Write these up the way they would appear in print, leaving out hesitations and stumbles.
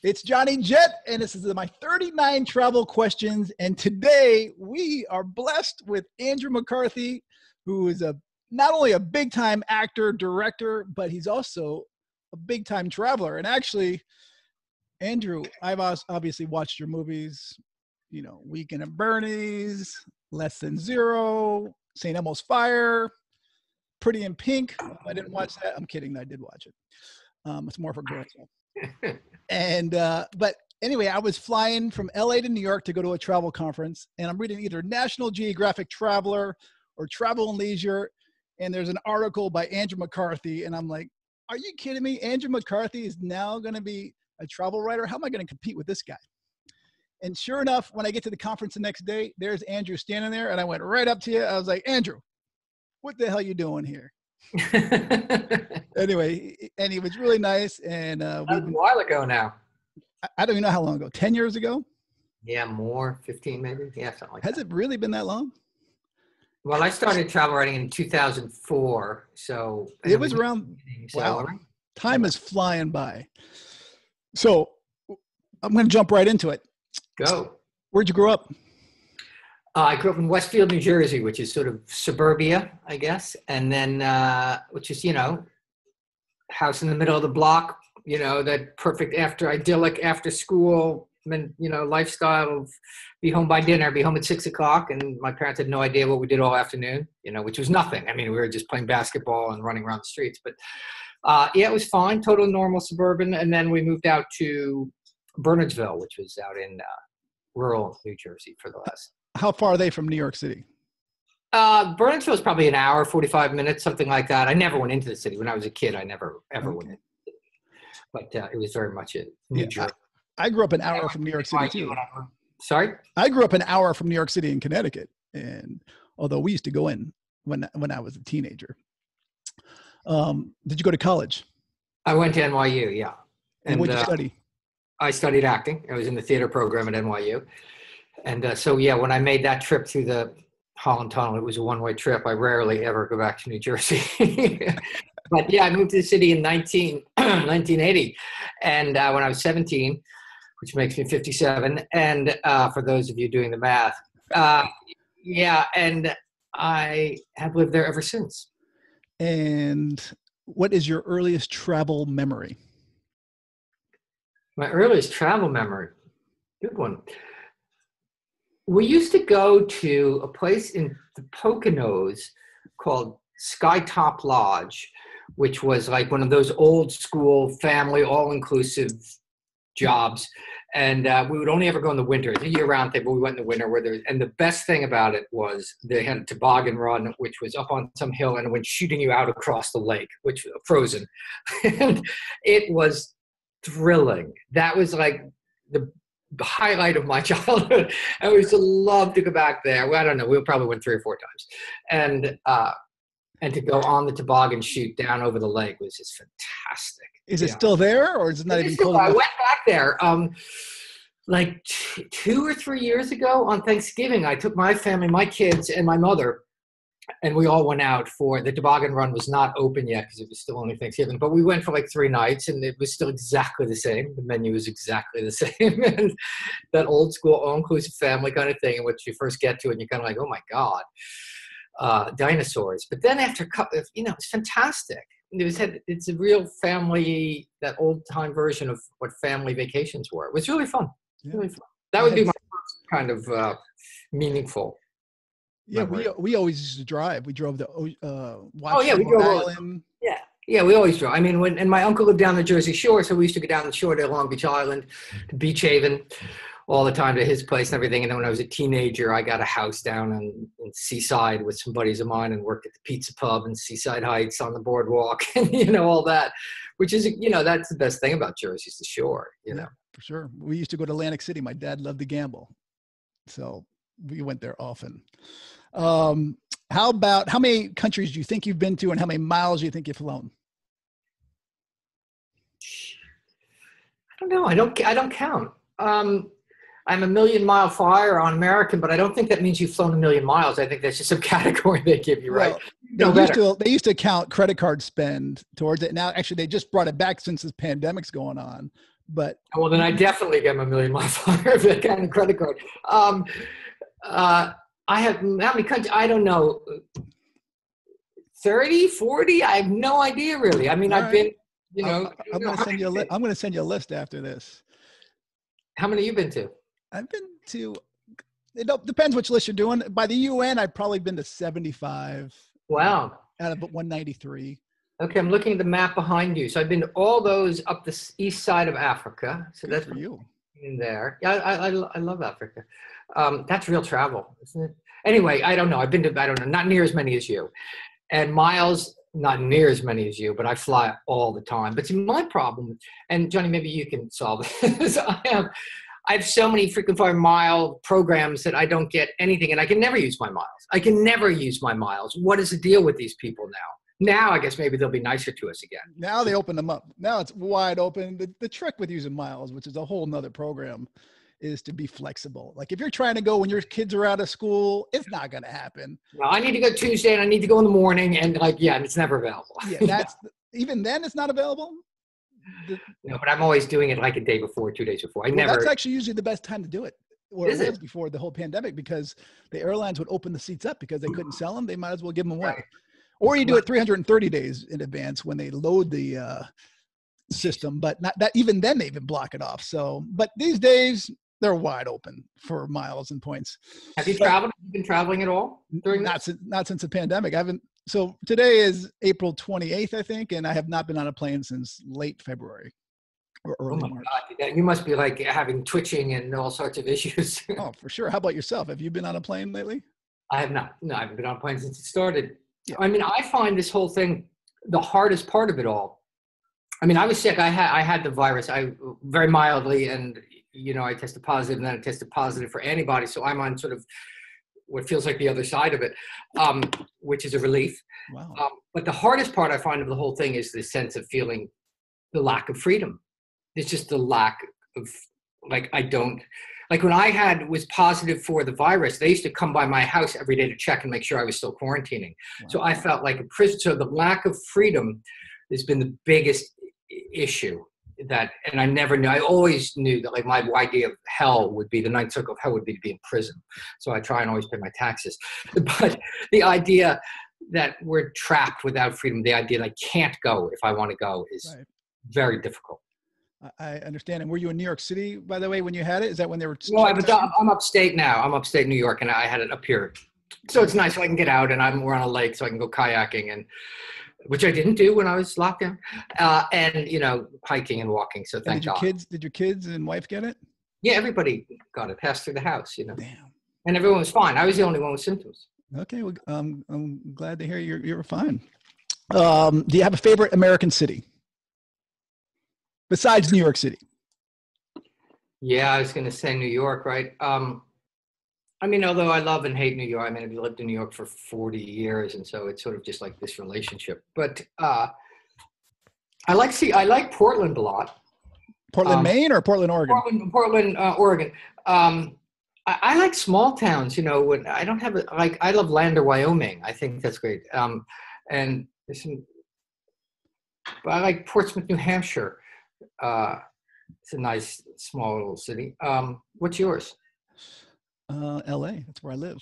It's Johnny Jet, and this is my 39 travel questions. And today we are blessed with Andrew McCarthy, who is not only a big-time actor, director, but he's also a big-time traveler. And actually, Andrew, I've obviously watched your movies, you know, Weekend at Bernie's, Less Than Zero, St. Elmo's Fire, Pretty in Pink. I didn't watch that. I'm kidding. I did watch it. It's more for girls. And but anyway, I was flying from LA to New York to go to a travel conference, and I'm reading either National Geographic Traveler or Travel+Leisure, and there's an article by Andrew McCarthy, and I'm like, are you kidding me? Andrew McCarthy is now going to be a travel writer? How am I going to compete with this guy? And sure enough, when I get to the conference the next day, there's Andrew standing there, and I went right up to you. I was like, Andrew, what the hell are you doing here? Anyway, and he was really nice. And that was a while ago now. I don't even know how long ago. 10 years ago? Yeah, more. 15 maybe. Yeah, something like that. Has it really been that long? Well, I started travel writing in 2004. So it was around. Wow. Time is flying by. So I'm going to jump right into it. Go. Where'd you grow up? I grew up in Westfield, New Jersey, which is sort of suburbia, I guess. And then, which is, you know, house in the middle of the block, you know, that perfect idyllic after school, you know, lifestyle of be home by dinner, be home at 6 o'clock. And my parents had no idea what we did all afternoon, you know, which was nothing. I mean, we were just playing basketball and running around the streets. But yeah, it was fine, total normal suburban. And then we moved out to Bernardsville, which was out in rural New Jersey for the last. How far are they from New York City? Bernardsville is probably an hour, 45 minutes, something like that. I never went into the city. When I was a kid, I never, ever went into the city. But it was very much it. New Jersey. I grew up an hour from New York City, too. Sorry? I grew up an hour from New York City in Connecticut. And although we used to go in when I was a teenager. Did you go to college? I went to NYU, yeah. And what did you study? I studied acting. I was in the theater program at NYU. And so, yeah, when I made that trip through the Holland Tunnel, it was a one-way trip. I rarely ever go back to New Jersey. But, yeah, I moved to the city in 1980. And when I was 17, which makes me 57, and for those of you doing the math, yeah, and I have lived there ever since. And what is your earliest travel memory? My earliest travel memory, good one. We used to go to a place in the Poconos called Skytop Lodge, which was like one of those old school family, all-inclusive jobs. And we would only ever go in the winter. It's a year-round thing, but we went in the winter. And the best thing about it was they had a toboggan run, which was up on some hill and went shooting you out across the lake, which frozen. And it was thrilling. That was like the highlight of my childhood. I used to love to go back there. Well, I don't know. We probably went 3 or 4 times. And to go on the toboggan shoot down over the lake was just fantastic. Is it still there, or is it not even cold enough? I went back there like 2 or 3 years ago on Thanksgiving. I took my family, my kids, and my mother, and we all went out for the toboggan run. Was not open yet because it was still only Thanksgiving, but we went for like 3 nights, and it was still exactly the same. The menu was exactly the same. And that old school all-inclusive family kind of thing in which you first get to, and you're kind of like, oh my God, dinosaurs. But then after, you know, it's fantastic. It's a real family, that old-time version of what family vacations were. It was really fun. Yeah. Really fun. That would be my first kind of meaningful. Yeah, we always used to drive. We drove the we drove Island. Yeah, we always drove. I mean, and my uncle lived down the Jersey Shore, so we used to go down the shore to Long Beach Island, to Beach Haven, all the time to his place and everything. And then when I was a teenager, I got a house down in Seaside with some buddies of mine and worked at the pizza pub in Seaside Heights on the boardwalk and, you know, all that, which is, you know, that's the best thing about Jersey is the shore, you know. For sure. We used to go to Atlantic City. My dad loved to gamble. So we went there often. How many countries do you think you've been to and how many miles do you think you've flown? I don't know. I don't count. I'm a million-mile flyer on American, but I don't think that means you've flown a million miles. I think that's just some category they give you, right? They used to count credit card spend towards it. Now, actually, they just brought it back since this pandemic's going on. But well, then I definitely get my million mile flyer if I got a credit card. I have how many countries? I don't know. 30, 40? I have no idea really. I mean, all I've right. been, I'm going to send you a I'm going to send you a list after this. How many you been to? I've been to, it depends which list you're doing. By the UN, I've probably been to 75. Wow. Out of 193. Okay, I'm looking at the map behind you. So I've been to all those up the east side of Africa. So Good that's for you. In there. Yeah, I love Africa. That's real travel, isn't it? Anyway, I don't know. I've been to, I don't know, not near as many as you. And miles, not near as many as you, but I fly all the time. But see, my problem, and Johnny, maybe you can solve this. I have so many frequent flyer mile programs that I don't get anything, and I can never use my miles. I can never use my miles. What is the deal with these people now? Now, I guess maybe they'll be nicer to us again. Now they open them up. Now it's wide open. The trick with using miles, which is a whole nother program, is to be flexible. Like if you're trying to go when your kids are out of school, it's not going to happen. No, I need to go Tuesday and I need to go in the morning, and it's never available. Yeah, even then it's not available. No, but I'm always doing it like a day before, 2 days before. That's actually usually the best time to do it. Or it was before the whole pandemic, because the airlines would open the seats up because they couldn't sell them. They might as well give them away. Right. Or you do it 330 days in advance when they load the system, but not that. Even then, they even block it off. So, but these days they're wide open for miles and points. Have you traveled? Have you been traveling at all during not since the pandemic. I haven't. So today is April 28th, I think, and I have not been on a plane since late February or early March. God, you must be like having twitching and all sorts of issues. Oh, for sure. How about yourself? Have you been on a plane lately? I have not. No, I haven't been on a plane since it started. Yeah. I mean, I find this whole thing the hardest part of it all. I mean, I was sick. I had the virus. I very mildly, and I tested positive, and then I tested positive for antibodies. So I'm on sort of what feels like the other side of it, which is a relief. Wow. But the hardest part I find of the whole thing is the sense of feeling the lack of freedom. It's just the lack of, when I was positive for the virus, they used to come by my house every day to check and make sure I was still quarantining. Wow. So I felt like a prison. So the lack of freedom has been the biggest issue. And I never knew. I always knew that my idea of hell would be, the ninth circle of hell would be to be in prison. So I try and always pay my taxes. But the idea that we're trapped without freedom, the idea that I can't go if I want to go is very difficult. I understand. And were you in New York City, by the way, when you had it? Is that when they were? No, I'm upstate now. I'm upstate New York, and I had it up here. So it's nice. So I can get out, and we're on a lake, so I can go kayaking, and which I didn't do when I was locked down, and hiking and walking. So thank God. Did your kids and wife get it? Yeah, everybody got it. Passed through the house. Damn. And everyone was fine. I was the only one with symptoms. Okay, well, I'm glad to hear you're fine. Do you have a favorite American city besides New York City? Yeah, I was going to say New York, right? I mean, although I love and hate New York, I mean, I've lived in New York for 40 years, and so it's sort of just like this relationship. But I like Portland a lot. Portland, Maine, or Portland, Oregon? Portland, Oregon. I like small towns. When I don't have I love Lander, Wyoming. I think that's great. And there's some. But I like Portsmouth, New Hampshire. It's a nice small little city. What's yours? LA. That's where I live.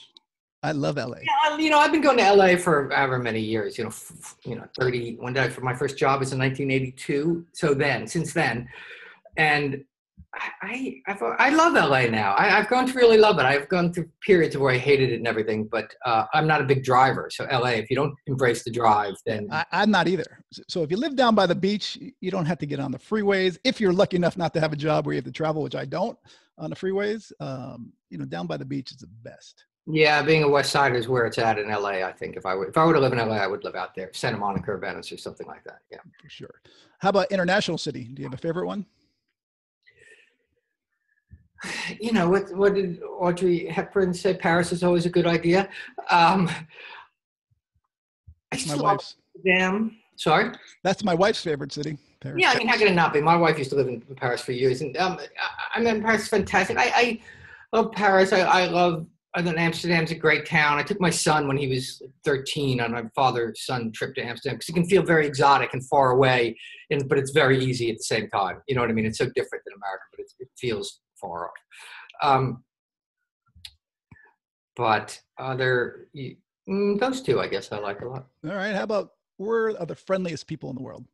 I love LA. Yeah, I've been going to LA for however many years. 30. When did my first job was in 1982. So since then, and I love LA now. I've grown to really love it. I've gone through periods where I hated it and everything, but I'm not a big driver. So LA, if you don't embrace the drive, then I'm not either. So if you live down by the beach, you don't have to get on the freeways. If you're lucky enough not to have a job where you have to travel, which I don't, on the freeways, down by the beach is the best. Yeah, being a West Sider is where it's at in LA. I think if I were to live in LA, I would live out there, Santa Monica or Venice or something like that. Yeah, for sure. How about international city? Do you have a favorite one? What did Audrey Hepburn say? Paris is always a good idea. My wife's. Sorry? That's my wife's favorite city. Paris. Yeah, I mean, how can it not be? My wife used to live in Paris for years. And Paris is fantastic. I love Paris. I love other than Amsterdam's a great town. I took my son when he was 13 on my father-son trip to Amsterdam because it can feel very exotic and far away, but it's very easy at the same time. You know what I mean? It's so different than America, but it feels far off. But those two, I guess, I like a lot. All right. How about, where are the friendliest people in the world?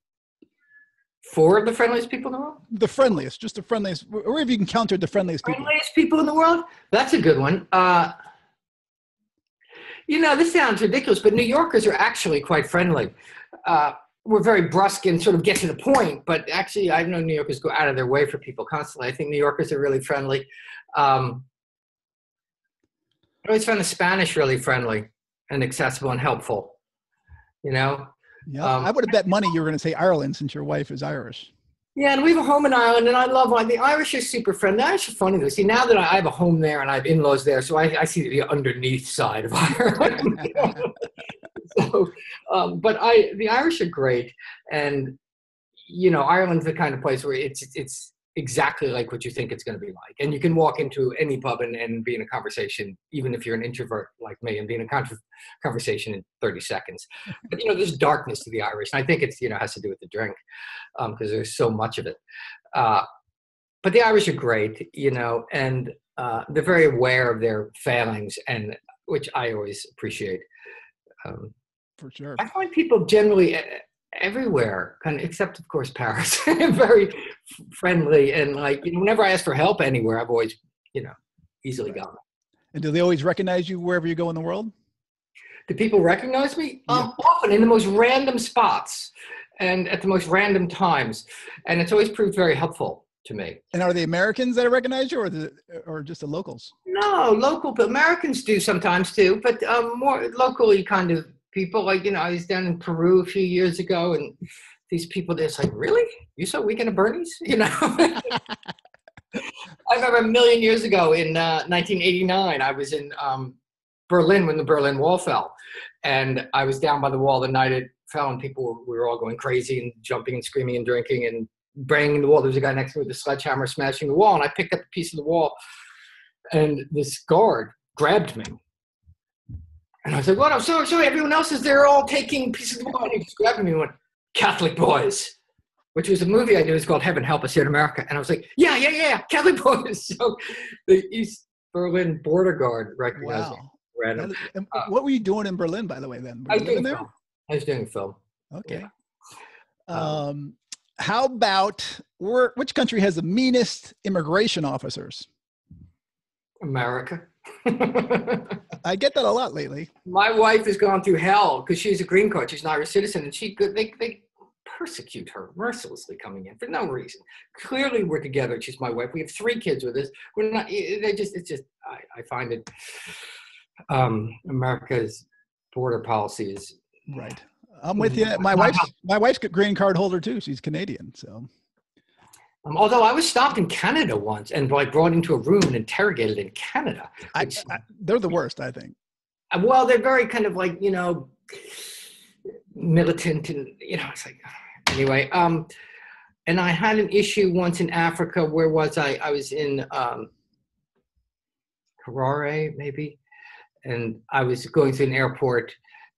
4 of the friendliest people in the world? The friendliest, just the friendliest. Where have you encountered the friendliest people? Friendliest people in the world? That's a good one. This sounds ridiculous, but New Yorkers are actually quite friendly. We're very brusque and sort of get to the point, but actually I've known New Yorkers go out of their way for people constantly. I think New Yorkers are really friendly. I always found the Spanish really friendly and accessible and helpful, Yeah, I would have bet money you were going to say Ireland since your wife is Irish. Yeah, and we have a home in Ireland, and I love the Irish are super friendly. The Irish are funny though. See, now that I have a home there and I have in-laws there, so I see the underneath side of Ireland. So, but the Irish are great, and Ireland's the kind of place where it's exactly like what you think it's going to be like, and you can walk into any pub and be in a conversation, even if you're an introvert like me, and be in a conversation in 30 seconds. But there's darkness to the Irish, and I think it's has to do with the drink, because there's so much of it. But the Irish are great, and they're very aware of their failings, and which I always appreciate. For sure. I find people generally everywhere, kind of, except of course Paris, very friendly, and whenever I ask for help anywhere, I've always easily gotten it. And do they always recognize you wherever you go in the world? Do people recognize me? Yeah. Often in the most random spots and at the most random times, and it's always proved very helpful to me. And are the Americans that recognize you, or just the locals? No, local, but Americans do sometimes too, but more locally kind of people. I was down in Peru a few years ago, and these people, they're just like, really? You saw Weekend at Bernie's? I remember a million years ago in 1989, I was in Berlin when the Berlin Wall fell. And I was down by the wall the night it fell, and we were all going crazy and jumping and screaming and drinking and banging the wall. There was a guy next to me with a sledgehammer smashing the wall, and I picked up a piece of the wall, and this guard grabbed me. And I was like, "What? I'm sorry. Everyone else is there, all taking pieces of the wall." And he just grabbed me and went, "Catholic Boys," which was a movie I knew. It's called Heaven Help Us here in America. And I was like, yeah, Catholic Boys. So the East Berlin border guard recognized me. Random. What were you doing in Berlin, by the way, then? I was doing film. Okay. Yeah. How about, which country has the meanest immigration officers? America. I get that a lot lately. My wife has gone through hell because she's a green card. She's an Irish citizen, and they persecute her mercilessly coming in for no reason. Clearly, we're together. She's my wife. We have 3 kids with us. We're not. I find it. America's border policy is right. I'm with you. My wife's a green card holder too. She's Canadian, so. Although I was stopped in Canada once and brought into a room and interrogated in Canada. They're the worst, I think. Well, they're very kind of militant, and it's like, anyway. And I had an issue once in Africa. Where was I? I was in Harare, maybe, and I was going through an airport.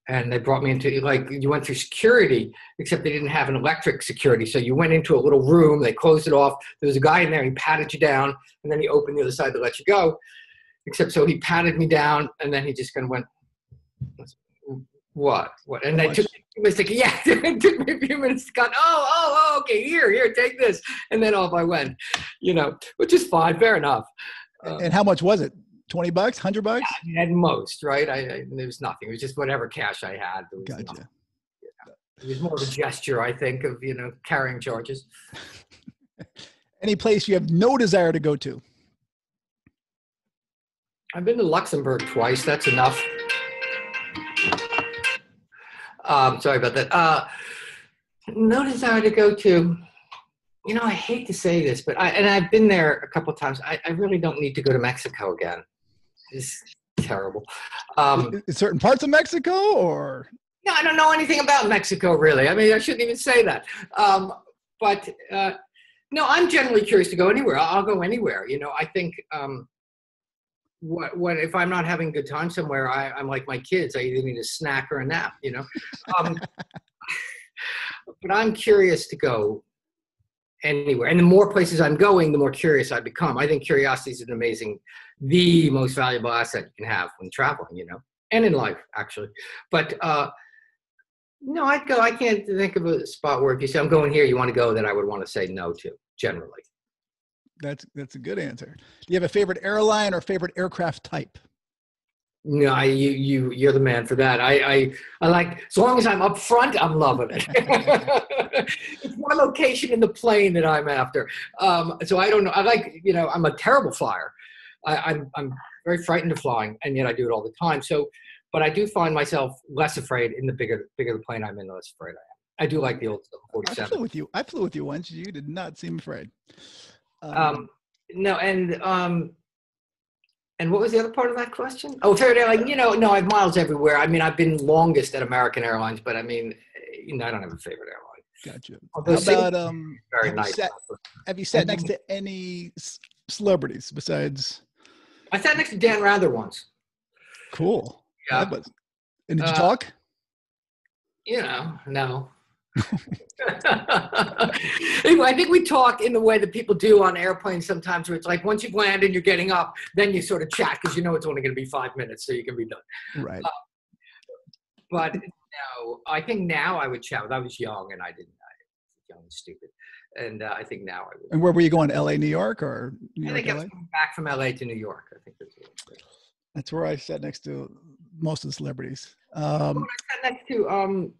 And they brought me into, you went through security, except they didn't have an electric security. So you went into a little room, they closed it off. There was a guy in there, he patted you down, and then he opened the other side to let you go. Except so he patted me down, and then he just kind of went, what? And then it took me a few minutes to cut, okay, here, take this. And then off I went, which is fine, fair enough. And how much was it? $20, $100? Yeah, at most, right? There was nothing. It was just whatever cash I had. Gotcha. It was more of a gesture, I think, of carrying charges. Any place you have no desire to go to? I've been to Luxembourg twice. That's enough. Sorry about that. No desire to go to. I hate to say this, but I've been there a couple of times. I really don't need to go to Mexico again. It's terrible. Certain parts of Mexico, or? No, I don't know anything about Mexico, really. I mean, I shouldn't even say that. But no, I'm generally curious to go anywhere. I'll go anywhere. I think what if I'm not having a good time somewhere, I'm like my kids. I either need a snack or a nap, you know. But I'm curious to go anywhere. And the more places I'm going, the more curious I become. I think curiosity is the most valuable asset you can have when traveling, you know, and in life, actually. But no, I'd go. I can't think of a spot where if you say, I'm going here, you want to go, that I would want to say no to, generally. That's a good answer. Do you have a favorite airline or favorite aircraft type? No, you're the man for that. I like, as long as I'm up front, I'm loving it. It's my location in the plane that I'm after. So I don't know. I like, you know, I'm a terrible flyer. I'm very frightened of flying, and yet I do it all the time. So, but I do find myself less afraid in the bigger the plane I'm in, the less afraid I am. I do like the old 47. I flew with you once. You did not seem afraid. No, and what was the other part of that question? Oh, favorite airline. You know, no, I have miles everywhere. I mean, I've been longest at American Airlines, but I mean, you know, I don't have a favorite airline. Gotcha. Although How about very nice. Have you sat next to any celebrities besides? I sat next to Dan Rather once. Cool. Yeah. And did you talk? You know, no. Anyway, I think we talk in the way that people do on airplanes sometimes, where it's like once you've landed and you're getting up, then you sort of chat because you know it's only going to be 5 minutes, so you can be done. Right. But no, I think now I would chat. I was young and I was young and stupid, and I think now I would. And where were you going? LA, New York, or New York? I think I was coming back from LA to New York. I think that's where I sat next to most of the celebrities. I sat next to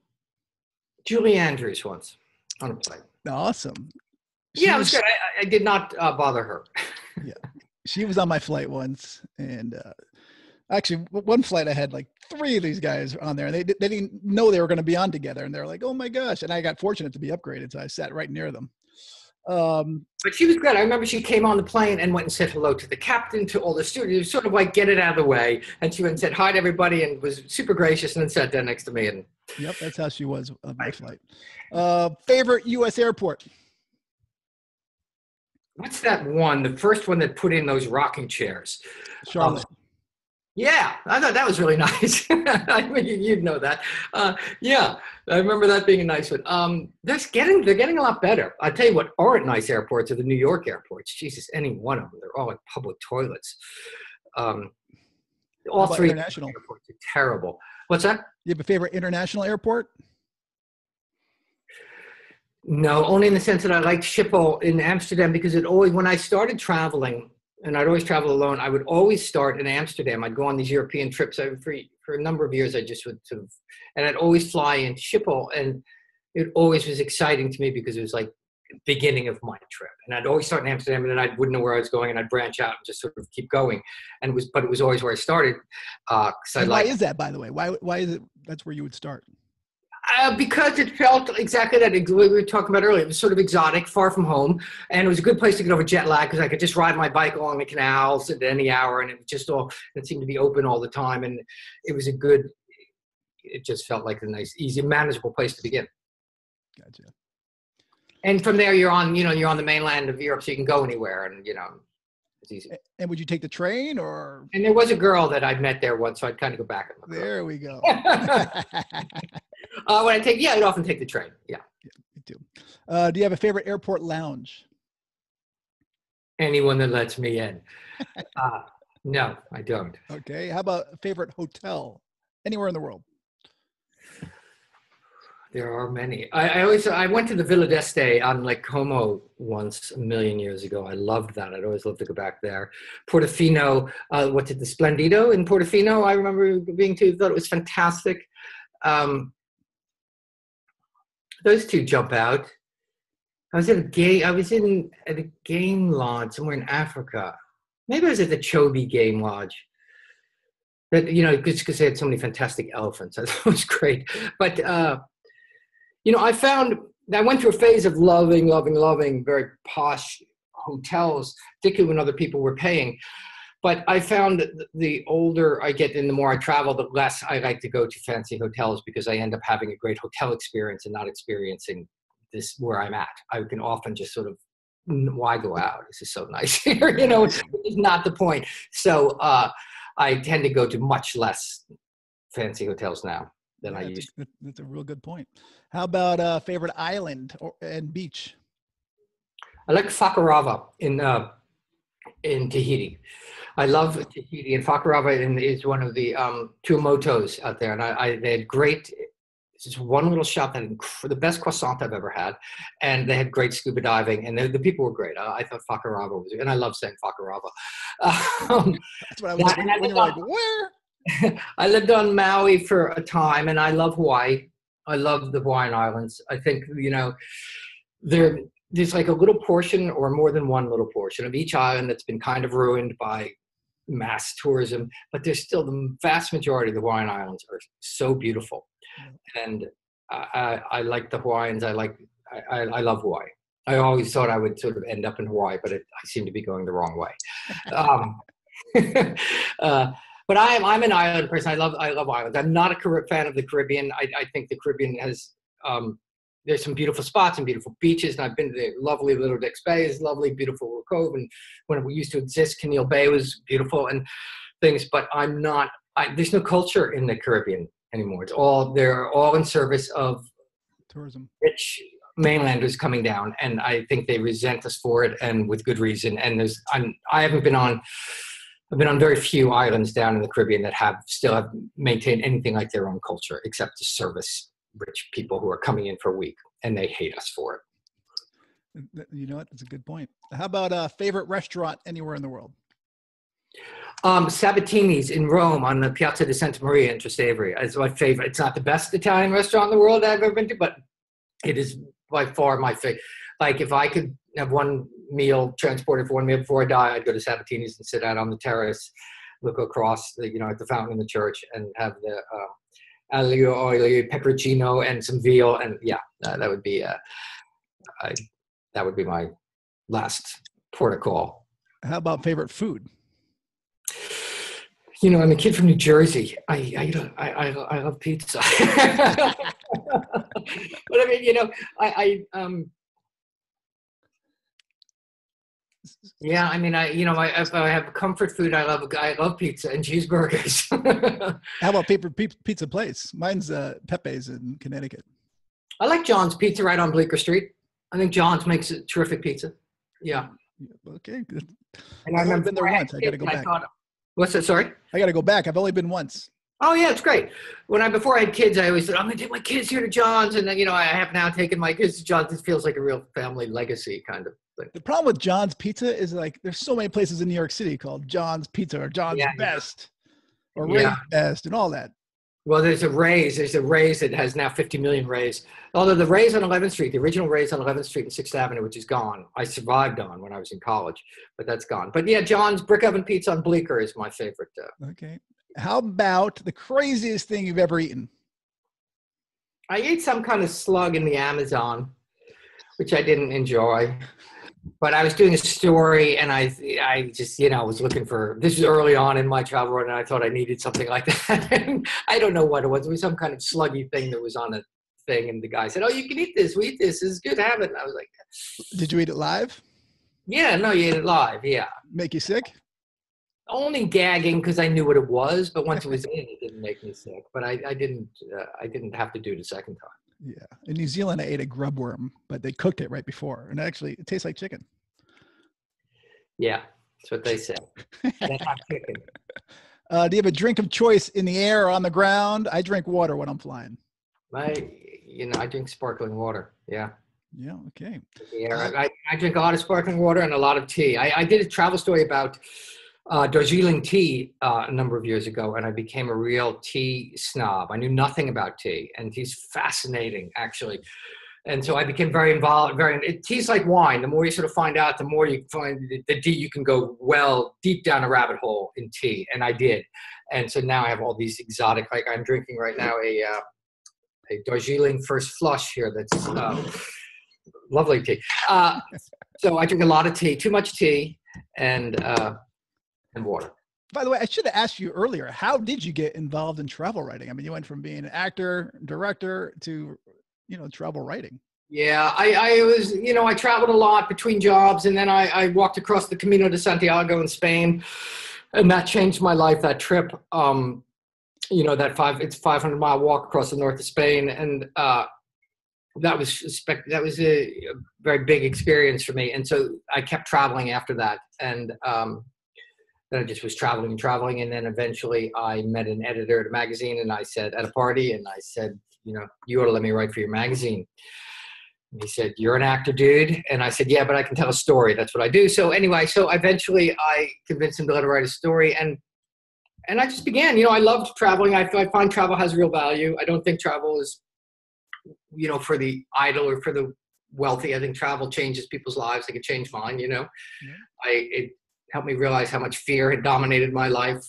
Julie Andrews once on a plane. Awesome. Yeah, it was good. I did not bother her. Yeah, she was on my flight once, and actually, one flight I had like 3 of these guys on there, and they didn't know they were going to be on together, and they're like, "Oh my gosh!" And I got fortunate to be upgraded, so I sat right near them. But she was good. I remember she came on the plane and went and said hello to the captain, to all the stewards. It was sort of like, get it out of the way. And she went and said hi to everybody and was super gracious, and then sat down next to me. And yep, that's how she was on my flight. Favorite U.S. airport? What's that one? The first one that put in those rocking chairs. Charlotte. Yeah, I thought that was really nice. I mean, you'd know that. Yeah, I remember that being a nice one. They're getting a lot better. I tell you what, aren't nice airports are the New York airports. Jesus, any one of them. They're all like public toilets. All 3 international airports are terrible. What's that? You have a favorite international airport? No, only in the sense that I liked Schiphol in Amsterdam, because when I started traveling, and I'd always travel alone, I would always start in Amsterdam. I'd go on these European trips. For a number of years, I just would sort of, and I'd always fly into Schiphol, and it always was exciting to me because it was like the beginning of my trip. And I'd always start in Amsterdam, and then I wouldn't know where I was going, and I'd branch out and just sort of keep going. But it was always where I started. Why is that, by the way? Why is it that's where you would start? Because it felt exactly that we were talking about earlier. It was sort of exotic, far from home, and it was a good place to get over jet lag because I could just ride my bike along the canals at any hour, and it seemed to be open all the time, and it just felt like a nice, easy, manageable place to begin. Gotcha. And from there, you're on the mainland of Europe, so you can go anywhere, and it's easy. And would you take the train or? And there was a girl that I'd met there once, so I'd kind of go back. There we go. I'd often take the train. Yeah. Me too. Do you have a favorite airport lounge? Anyone that lets me in. No, I don't. Okay. How about a favorite hotel anywhere in the world? There are many. I went to the Villa d'Este on Lake Como once a million years ago. I loved that. I'd always love to go back there. Portofino, the Splendido in Portofino, I remember being to. Thought it was fantastic. Those 2 jump out. I was in a game lodge somewhere in Africa. Maybe I was at the Chobe Game Lodge. That because they had so many fantastic elephants. That was great. But I went through a phase of loving very posh hotels, particularly when other people were paying. But I found that the older I get and the more I travel, the less I like to go to fancy hotels, because I end up having a great hotel experience and not experiencing this where I'm at. I can often just sort of why go out? This is so nice here. It's not the point. So I tend to go to much less fancy hotels now than I used to. That's a real good point. How about favorite island and beach? I like Fakarava in Tahiti. I love Tahiti, and Fakarava is one of the Tuamotus out there, and they had great. Just one little shop that had the best croissant I've ever had, and they had great scuba diving, and the people were great. I thought Fakarava was, and I love saying Fakarava. That's what I was like. When you're like, where? I lived on Maui for a time, and I love Hawaii. I love the Hawaiian Islands. I think there's like a little portion, or more than one little portion, of each island that's been kind of ruined by mass tourism, but there's still the vast majority of the Hawaiian Islands are so beautiful. And I like the Hawaiians. I love Hawaii. I always thought I would sort of end up in Hawaii, but I seem to be going the wrong way. But I'm an island person. I love islands. I'm not a fan of the Caribbean. I think the Caribbean has there's some beautiful spots and beautiful beaches, and I've been to the lovely Little Dix Bay. Is lovely, beautiful cove, and when we used to exist, Kinneil Bay was beautiful and things. But there's no culture in the Caribbean anymore. They're all in service of tourism, rich mainlanders coming down, and I think they resent us for it, and with good reason. And I've been on very few islands down in the Caribbean that still have maintained anything like their own culture, except to service rich people who are coming in for a week, and they hate us for it. You know what? That's a good point. How about favorite restaurant anywhere in the world? Sabatini's in Rome on the Piazza di Santa Maria in Trastevere is my favorite. It's not the best Italian restaurant in the world I've ever been to, but it is by far my favorite. Like, if I could have one meal transported for 1 meal before I die, I'd go to Sabatini's and sit out on the terrace, look across at the fountain in the church, and have the aglio olio, pepperoncino, and some veal, and that would be my last port of call. How about favorite food? I'm a kid from New Jersey. I love pizza. But if I have comfort food, I love pizza and cheeseburgers. How about pizza place? Mine's Pepe's in Connecticut. I like John's Pizza right on Bleecker Street. I think John's makes a terrific pizza. Yeah. Okay, good. And I've been there once. I got to go back. What's that? Sorry? I got to go back. I've only been once. Oh yeah, it's great. Before I had kids, I always thought, I'm going to take my kids here to John's, and then I have now taken my kids to John's. It feels like a real family legacy kind of thing. The problem with John's Pizza is, like, there's so many places in New York City called John's Pizza or John's Best or Ray's Best and all that. Well, there's a Ray's that has now 50 million Ray's. Although the Ray's on 11th Street, the original Ray's on 11th Street and 6th Avenue, which is gone. I survived on when I was in college, but that's gone. But yeah, John's Brick Oven Pizza on Bleecker is my favorite. Okay. How about the craziest thing you've ever eaten? I ate some kind of slug in the Amazon, which I didn't enjoy. But I was doing a story, and I just, was looking for, this was early on in my travel run, and I thought I needed something like that. And I don't know what it was. It was some kind of sluggy thing that was on a thing, and the guy said, "Oh, you can eat this. We eat this. This is good. Have it." And I was like, "Did you eat it live?" Yeah, no, you ate it live. Yeah. Make you sick? Only gagging because I knew what it was, but once it was in, it didn't make me sick. But I didn't have to do it a second time. Yeah. In New Zealand, I ate a grub worm, but they cooked it right before. And actually, it tastes like chicken. Yeah, that's what they say. That's not chicken. Do you have a drink of choice in the air or on the ground? I drink water when I'm flying. I drink sparkling water. Yeah. Yeah, okay. Yeah, I drink a lot of sparkling water and a lot of tea. I did a travel story about Darjeeling tea a number of years ago, and I became a real tea snob. I knew nothing about tea, and tea's fascinating, actually. And so I became very involved. Tea's like wine. The more you sort of find out, the more you find the tea. You can go deep down a rabbit hole in tea, and I did. And so now I have all these exotic. Like, I'm drinking right now a Darjeeling First Flush here. That's lovely tea. So I drink a lot of tea, too much tea, and water. By the way, I should have asked you earlier, how did you get involved in travel writing? I mean, you went from being an actor, director to, travel writing. Yeah, I was, I traveled a lot between jobs, and then I walked across the Camino de Santiago in Spain, and that changed my life, that trip. It's 500-mile walk across the north of Spain, and that was a very big experience for me. And so I kept traveling after that, and then I just was traveling and traveling, and then eventually I met an editor at a magazine, and I said at a party, and I said, you ought to let me write for your magazine. And he said, you're an actor, dude. And I said, yeah, but I can tell a story. That's what I do. So anyway, eventually I convinced him to let her write a story. And I just began, I loved traveling. I find travel has real value. I don't think travel is, for the idle or for the wealthy. I think travel changes people's lives. It can change mine, Yeah. It helped me realize how much fear had dominated my life.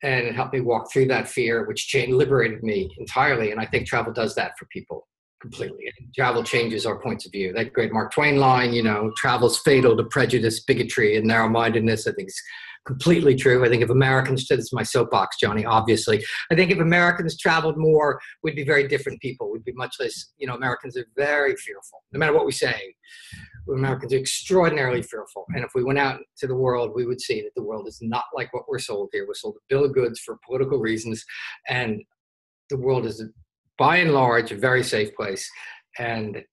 And it helped me walk through that fear, which liberated me entirely. And I think travel does that for people. Completely. And travel changes our points of view. That great Mark Twain line, travel's fatal to prejudice, bigotry, and narrow-mindedness, I think is completely true. I think if Americans, this is my soapbox, Johnny, obviously. I think if Americans traveled more, we'd be very different people. We'd be much less, Americans are very fearful. No matter what we say, Americans are extraordinarily fearful. And if we went out to the world, we would see that the world is not like what we're sold here. We're sold a bill of goods for political reasons. And the world is, by and large, a very safe place, and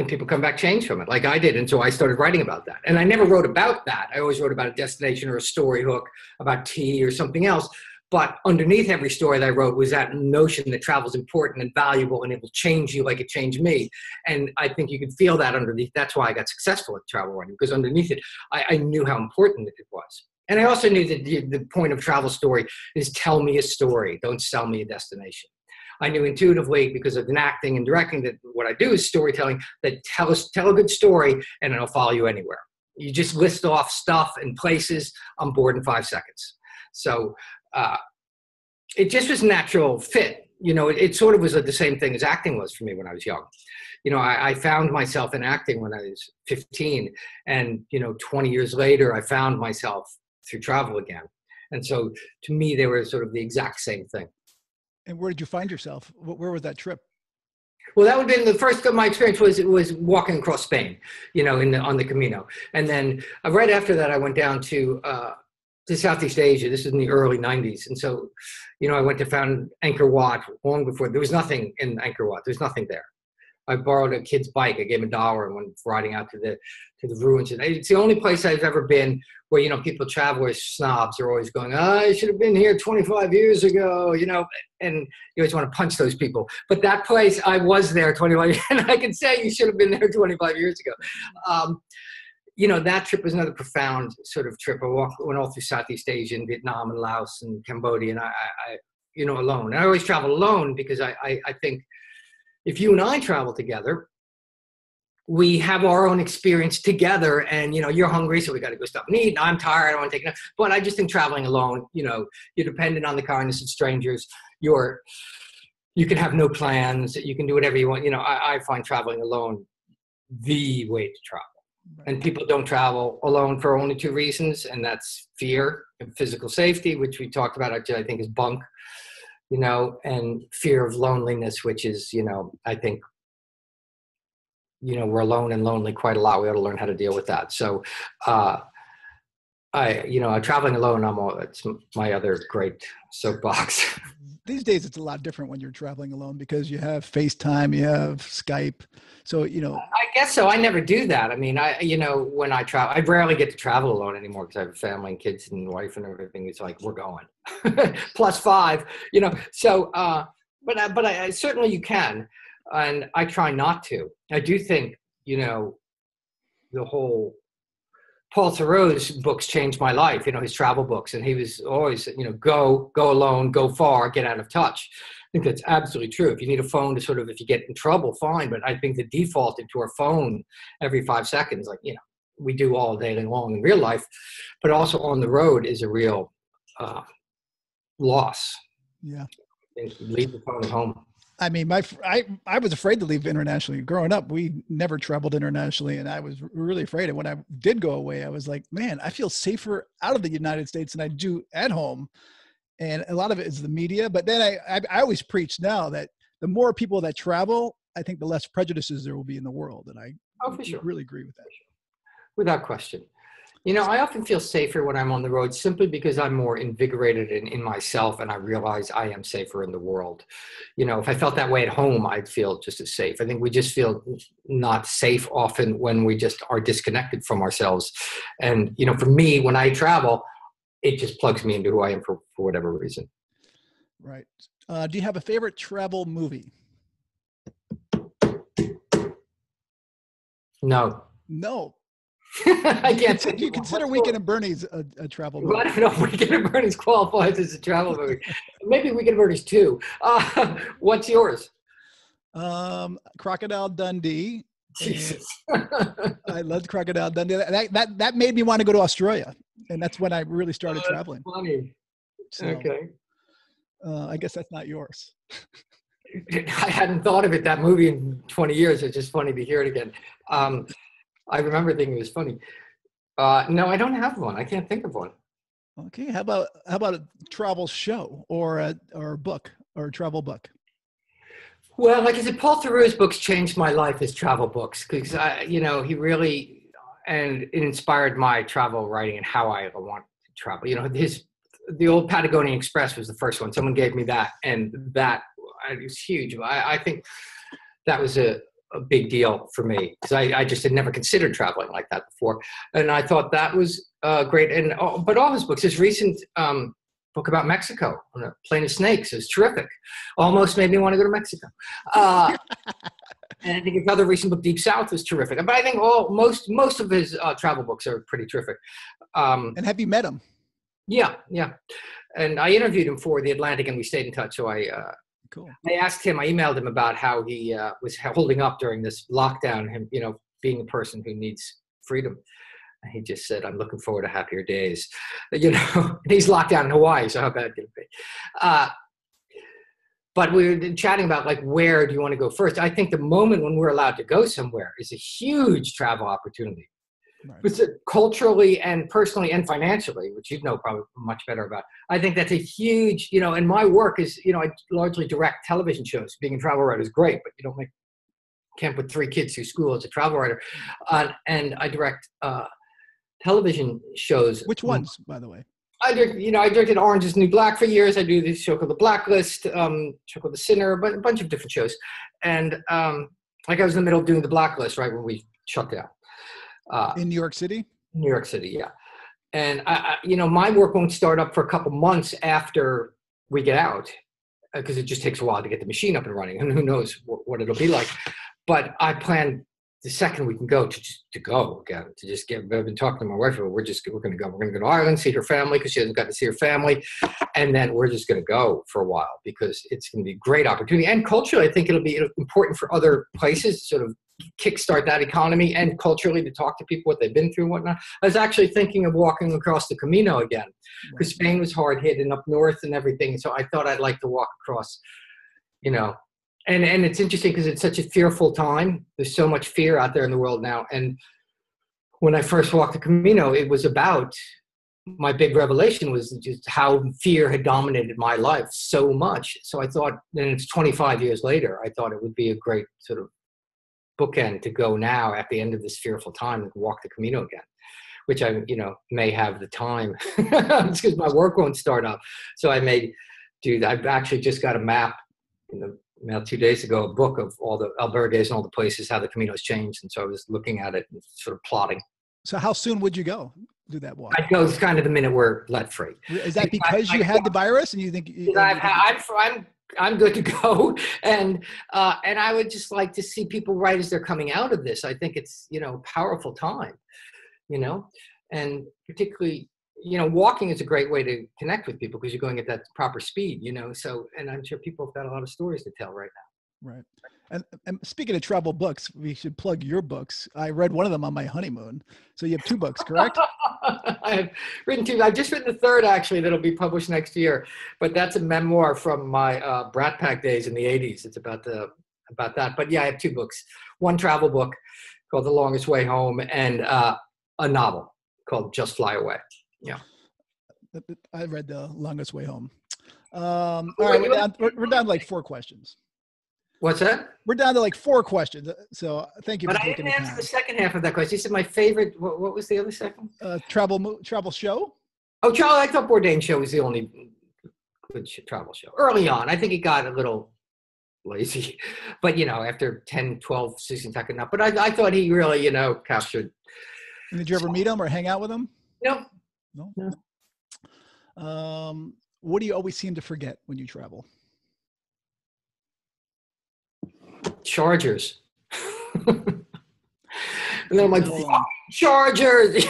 people come back changed from it, like I did. And so I started writing about that. And I never wrote about that. I always wrote about a destination or a story hook, about tea or something else. But underneath every story that I wrote was that notion that travel is important and valuable, and it will change you like it changed me. And I think you can feel that underneath. That's why I got successful at travel writing, because underneath it, I knew how important it was. And I also knew that the point of travel story is tell me a story, don't sell me a destination. I knew intuitively, because of acting and directing, that what I do is storytelling, that tell a good story and it'll follow you anywhere. You just list off stuff and places, I'm bored in 5 seconds. So it just was a natural fit. It sort of was the same thing as acting was for me when I was young. I found myself in acting when I was 15, and 20 years later, I found myself through travel again. And so to me, they were sort of the exact same thing. And where did you find yourself? Where was that trip? Well, that would have been the first of my experience was walking across Spain, on the Camino. And then right after that, I went down to Southeast Asia. This is in the early 90s. And so, I went to found Angkor Wat long before. There was nothing in Angkor Wat. There's nothing there. I borrowed a kid's bike. I gave him $1 and went riding out to the ruins. And it's the only place I've ever been where, people, travelers, snobs are always going, I should have been here 25 years ago, and you always want to punch those people. But that place, I was there 25 years, and I can say you should have been there 25 years ago. That trip was another profound sort of trip. I went all through Southeast Asia and Vietnam and Laos and Cambodia, and I alone. And I always travel alone because I think if you and I travel together, we have our own experience together, and you're hungry, so we got to go stop and eat. I'm tired, I don't want to take enough. But I just think traveling alone, you're dependent on the kindness of strangers. You can have no plans. You can do whatever you want. I find traveling alone the way to travel. Right. And people don't travel alone for only 2 reasons, and that's fear and physical safety, which we talked about, which I think is bunk, and fear of loneliness, which is, I think, we're alone and lonely quite a lot. We ought to learn how to deal with that. So, traveling alone, it's my other great soapbox. These days, it's a lot different when you're traveling alone because you have FaceTime, you have Skype. So, I guess so. I never do that. I mean, when I travel, I rarely get to travel alone anymore because I have a family and kids and wife and everything. It's like, we're going +5, so, but I certainly you can. And I try not to. I do think, the whole Paul Theroux's books changed my life, his travel books. And he was always, go alone, go far, get out of touch. I think that's absolutely true. If you need a phone to if you get in trouble, fine. But I think the default into our phone every 5 seconds, we do all day long in real life, but also on the road is a real loss. Yeah. Leave the phone at home. I mean, I was afraid to leave internationally. Growing up, we never traveled internationally, and I was really afraid. And when I did go away, I was like, man, I feel safer out of the United States than I do at home. And a lot of it is the media. But then I always preach now that the more people that travel, I think the less prejudices there will be in the world. And I for sure. really agree with that. Without question. You know, I often feel safer when I'm on the road simply because I'm more invigorated in myself, and I realize I am safer in the world. You know, if I felt that way at home, I'd feel just as safe. I think we just feel not safe often when we just are disconnected from ourselves. And, you know, for me, when I travel, it just plugs me into who I am for whatever reason. Right. Do you have a favorite travel movie? No. No. I can't. Do you consider Weekend at Bernie's a travel movie? Well, I don't know if Weekend at Bernie's qualifies as a travel movie. Maybe Weekend at Bernie's too. What's yours? Crocodile Dundee. Jesus. I loved Crocodile Dundee. That made me want to go to Australia, and that's when I really started traveling. Funny. So, okay. I guess that's not yours. I hadn't thought of it, that movie, in 20 years. It's just funny to hear it again. I remember thinking it was funny. No, I don't have one. I can't think of one. Okay. How about a travel show or a book or a travel book? Well, like I said, Paul Theroux's books changed my life as travel books because, you know, he really, and it inspired my travel writing and how I want to travel. You know, the old Patagonia Express was the first one. Someone gave me that, and that was huge. I think that was a big deal for me because I just had never considered traveling like that before. And I thought that was great. And but all his books, his recent book about Mexico on a Plane of Snakes is terrific. Almost made me want to go to Mexico. And I think his other recent book, Deep South, was terrific. But I think most of his travel books are pretty terrific. And have you met him? Yeah. And I interviewed him for The Atlantic, and we stayed in touch. So cool. I asked him, I emailed him about how he was holding up during this lockdown, him, you know, being a person who needs freedom. And he just said, I'm looking forward to happier days. You know, and he's locked down in Hawaii, so how bad can it be? But we were chatting about, like, where do you want to go first? I think the moment when we're allowed to go somewhere is a huge travel opportunity. Right. But culturally and personally and financially, which you know probably much better about. I think that's a huge, you know, and my work is, you know, I largely direct television shows. Being a travel writer is great, but you don't can't put 3 kids through school as a travel writer. And I direct television shows. Which ones, by the way? I directed Orange is the New Black for years. I do this show called The Blacklist, show called The Sinner, but a bunch of different shows. And like I was in the middle of doing The Blacklist right when we shut down. In New York City? New York City, yeah. And you know, my work won't start up for a couple months after we get out because it just takes a while to get the machine up and running, and who knows what it'll be like. But I plan the second we can go to go again, to just get. I've been talking to my wife about we're going to go. We're going to go to Ireland, see her family because she hasn't got to see her family, and then we're just going to go for a while because it's going to be a great opportunity. And culturally, I think it'll be important for other places to sort of kickstart that economy, and culturally to talk to people what they've been through and whatnot. I was actually thinking of walking across the Camino again because Spain was hard hit and up north and everything. So I thought I'd like to walk across, you know, and it's interesting because it's such a fearful time. There's so much fear out there in the world now. And when I first walked the Camino, it was about, my big revelation was just how fear had dominated my life so much. So I thought, and it's 25 years later, I thought it would be a great sort of bookend to go now at the end of this fearful time and walk the Camino again, which I, you know, may have the time because my work won't start up. So I may do that. I've actually just got a map in the mail 2 days ago, a book of all the albergues and all the places, how the Camino's changed. And so I was looking at it and sort of plotting. So how soon would you go do that walk? I'd go kind of the minute we're let free. Is that because you had the virus and you think? I'm good to go, and I would just like to see people right as they're coming out of this. I think it's, you know, powerful time, you know, and particularly, you know, walking is a great way to connect with people because you're going at that proper speed, you know. So, and I'm sure people have got a lot of stories to tell right now. Right. And speaking of travel books, we should plug your books. I read one of them on my honeymoon. So you have 2 books, correct? I've written 2. I've just written the 3rd, actually, that'll be published next year. But that's a memoir from my Brat Pack days in the 80s. It's about that. But yeah, I have 2 books. One travel book called The Longest Way Home, and a novel called Just Fly Away. Yeah. I read The Longest Way Home. All right, we're down to like 4 questions. What's that? We're down to like 4 questions. So thank you But for I taking didn't the answer time. the second half of that question. You said my favorite. What was the other second? Travel show? Oh, Charlie, I thought Bourdain show was the only good travel show. Early on, I think it got a little lazy. But, after 10, 12 seasons, I could not. But I thought he really, captured. And did you ever meet him or hang out with him? No. No. No. What do you always seem to forget when you travel? Chargers. And then I'm like, Chargers,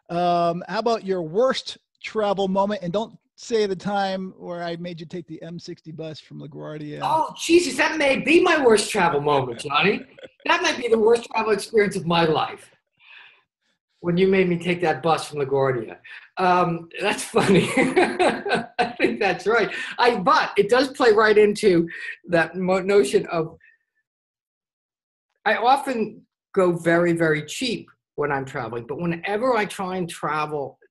How about your worst travel moment? And don't say the time where I made you take the M60 bus from LaGuardia. Oh, Jesus, that may be my worst travel moment, Johnny. That might be the worst travel experience of my life. When you made me take that bus from LaGuardia. That's funny. I think that's right. But it does play right into that notion of, I often go very, very cheap when I'm traveling, but whenever I try and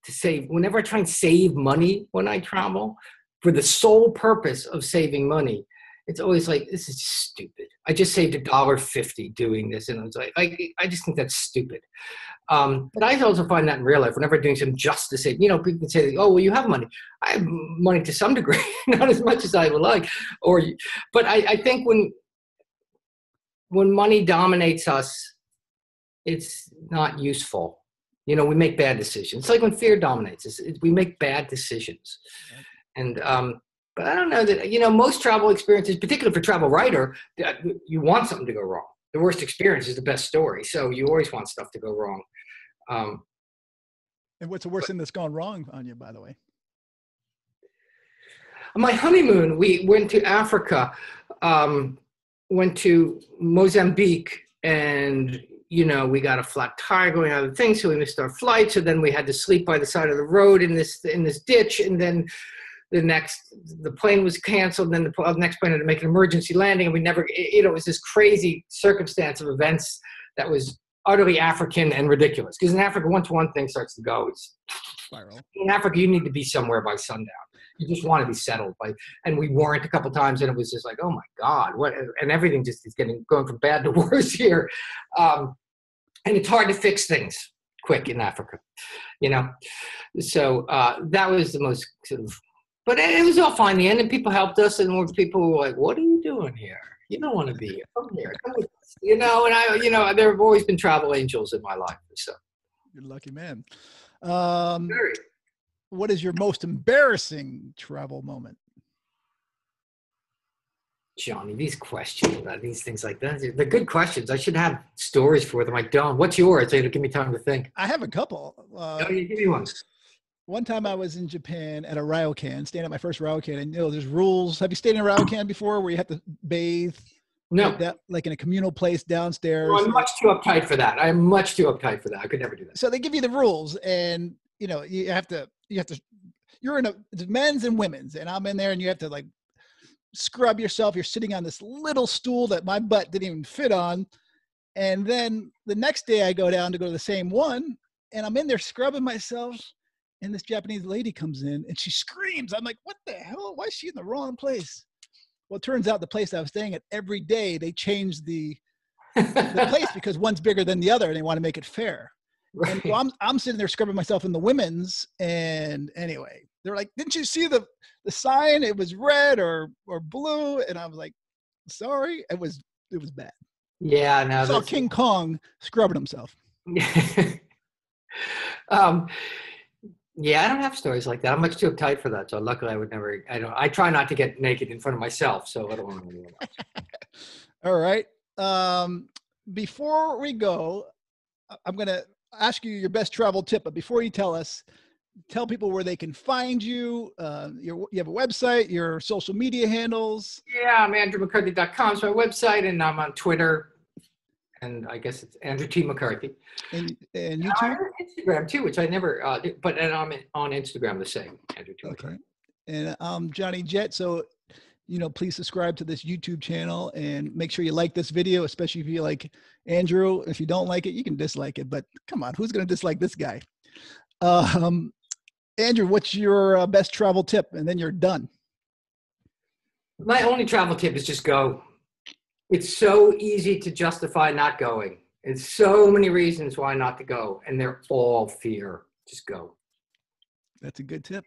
save money when I travel for the sole purpose of saving money, it's always like, this is stupid. I just saved $1.50 doing this. And I was like, I just think that's stupid. But I also find that in real life, whenever doing some just to save, people can say, oh, well, you have money. I have money to some degree, not as much as I would like. But I think when money dominates us, it's not useful. We make bad decisions. It's like when fear dominates us, we make bad decisions. And, but I don't know that, most travel experiences, particularly for travel writer, you want something to go wrong. The worst experience is the best story. So you always want stuff to go wrong. And what's the worst thing that's gone wrong on you, by the way? On my honeymoon, we went to Africa, went to Mozambique, and we got a flat tire going on the thing, so we missed our flight. So then we had to sleep by the side of the road in this ditch, and then the plane was canceled. And then the next plane had to make an emergency landing, and we never. It was this crazy circumstance of events that was utterly African and ridiculous. Because in Africa, once one thing starts to go, it's spiral. In Africa, you need to be somewhere by sundown. You just want to be settled and we weren't a couple times, and it was just like, oh my God, what? And everything just is going from bad to worse here. And it's hard to fix things quick in Africa, So that was the most sort of, but it was all fine in the end, and people helped us, and people were like, what are you doing here? You don't want to be here. Come here. Come with us. And there have always been travel angels in my life. So you're a lucky man. Very. What is your most embarrassing travel moment? Johnny, these questions about these things like that, they're good questions. I should have stories for them. I don't. What's yours? It'll give me time to think. I have a couple. Give me one. One time I was in Japan at a ryokan, staying at my first ryokan, and there's rules. Have you stayed in a ryokan before where you have to bathe? No. Like in a communal place downstairs? No, I'm much too uptight for that. I am much too uptight for that. I could never do that. So they give you the rules, and you have to, you're in it's men's and women's, and I'm in there, and you have to like scrub yourself. You're sitting on this little stool that my butt didn't even fit on. And then the next day I go down to go to the same one, and I'm in there scrubbing myself, and this Japanese lady comes in and she screams. I'm like, what the hell? Why is she in the wrong place? Well, it turns out the place I was staying at, every day they changed the place because one's bigger than the other, and they want to make it fair. Right. And so I'm sitting there scrubbing myself in the women's, and anyway, they're like, didn't you see the sign? It was red or blue. And I was like, sorry, it was bad. Yeah, no. I saw King Kong scrubbing himself. Yeah, I don't have stories like that. I'm much too uptight for that. So luckily I would never, I try not to get naked in front of myself. So I don't want to do that. All right. Before we go, I'm going to ask you your best travel tip, but before you tell people where they can find you. You have a website, your social media handles. Yeah, I'm AndrewMcCarthy.com is my website, and I'm on Twitter. And I guess it's Andrew T. McCarthy. And YouTube? Instagram too, which I never, and I'm on Instagram the same, Andrew T. McCarthy. And I'm Johnny Jett. So, please subscribe to this YouTube channel and make sure you like this video, especially if you like Andrew. If you don't like it, you can dislike it, but come on, who's going to dislike this guy? Andrew, what's your best travel tip? And then you're done. My only travel tip is just go. It's so easy to justify not going. It's so many reasons why not to go, and they're all fear. Just go. That's a good tip.